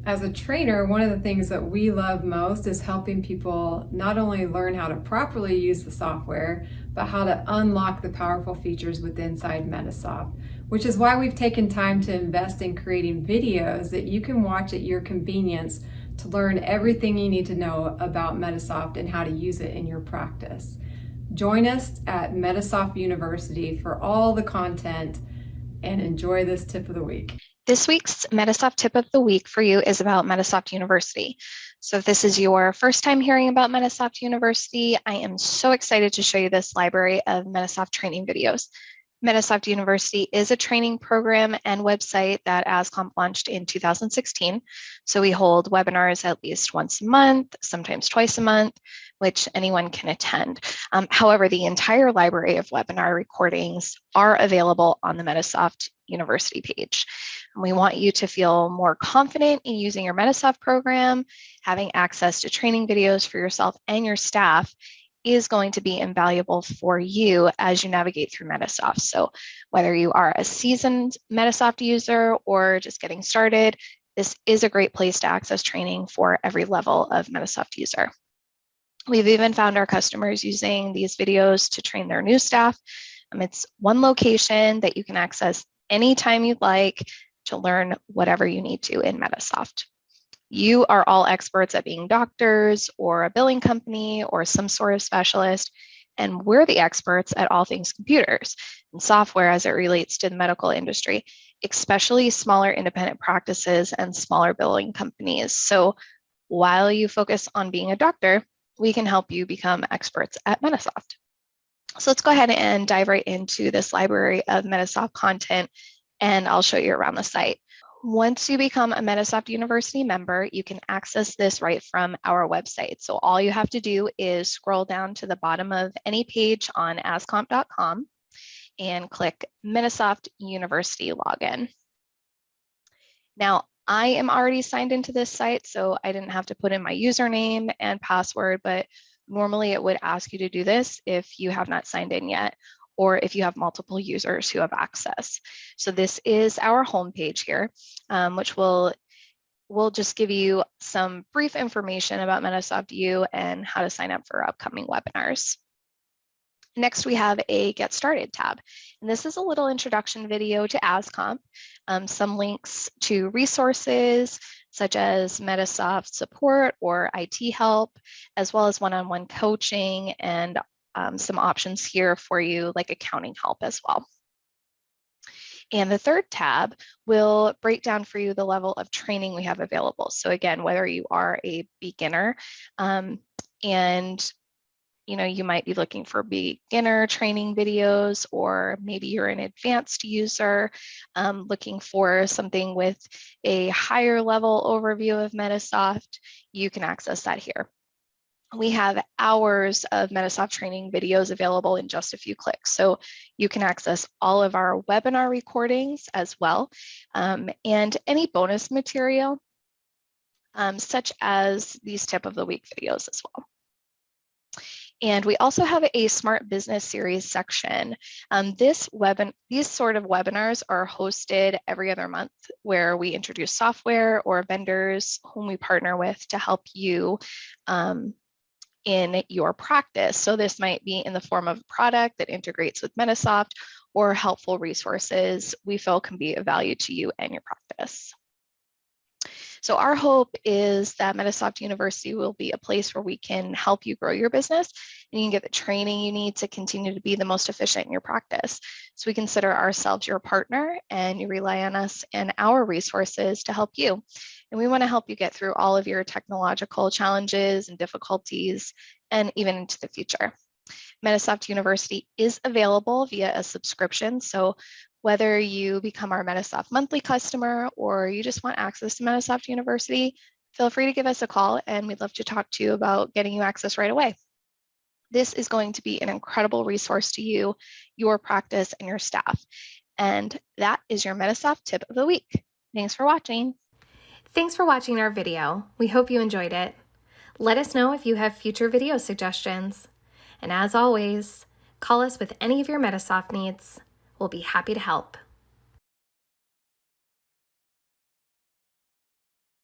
As a trainer, one of the things that we love most is helping people not only learn how to properly use the software, but how to unlock the powerful features within inside Medisoft, which is why we've taken time to invest in creating videos that you can watch at your convenience to learn everything you need to know about Medisoft and how to use it in your practice. Join us at Medisoft University for all the content and enjoy this tip of the week. This week's Medisoft tip of the week for you is about Medisoft University. So if this is your first time hearing about Medisoft University, I am so excited to show you this library of Medisoft training videos. Medisoft University is a training program and website that ASCOMP launched in 2016. So we hold webinars at least once a month, sometimes twice a month, which anyone can attend. However, the entire library of webinar recordings are available on the Medisoft University page. And we want you to feel more confident in using your Medisoft program. Having access to training videos for yourself and your staff is going to be invaluable for you as you navigate through Medisoft. So whether you are a seasoned Medisoft user or just getting started, this is a great place to access training for every level of Medisoft user. We've even found our customers using these videos to train their new staff. It's one location that you can access anytime you'd like to learn whatever you need to in Medisoft. You are all experts at being doctors or a billing company or some sort of specialist, and we're the experts at all things computers and software as it relates to the medical industry, especially smaller independent practices and smaller billing companies. So while you focus on being a doctor, we can help you become experts at Medisoft. So let's go ahead and dive right into this library of Medisoft content, and I'll show you around the site. Once you become a Medisoft University member, you can access this right from our website. So all you have to do is scroll down to the bottom of any page on ascomp.com and click Medisoft University Login. Now, I am already signed into this site, so I didn't have to put in my username and password, but normally it would ask you to do this if you have not signed in yet, or if you have multiple users who have access. So this is our homepage here, which will just give you some brief information about Medisoft U and how to sign up for upcoming webinars. Next, we have a Get Started tab. And this is a little introduction video to ASCOMP, some links to resources such as Medisoft support or IT help, as well as one-on-one coaching and some options here for you like accounting help as well. And the third tab will break down for you the level of training we have available. So again, whether you are a beginner and you might be looking for beginner training videos, or maybe you're an advanced user looking for something with a higher level overview of Medisoft, you can access that here. We have hours of Medisoft training videos available in just a few clicks. So you can access all of our webinar recordings as well, and any bonus material, such as these tip of the week videos as well. And we also have a Smart Business Series section. These sort of webinars are hosted every other month, where we introduce software or vendors whom we partner with to help you in your practice. So this might be in the form of a product that integrates with Medisoft, or helpful resources we feel can be of value to you and your practice. So our hope is that Medisoft University will be a place where we can help you grow your business, and you can get the training you need to continue to be the most efficient in your practice. So we consider ourselves your partner, and you rely on us and our resources to help you. And we want to help you get through all of your technological challenges and difficulties, and even into the future. Medisoft University is available via a subscription. So whether you become our Medisoft monthly customer or you just want access to Medisoft University, feel free to give us a call, and we'd love to talk to you about getting you access right away. This is going to be an incredible resource to you, your practice, and your staff. And that is your Medisoft tip of the week. Thanks for watching. Thanks for watching our video. We hope you enjoyed it. Let us know if you have future video suggestions. And as always, call us with any of your Medisoft needs. We'll be happy to help.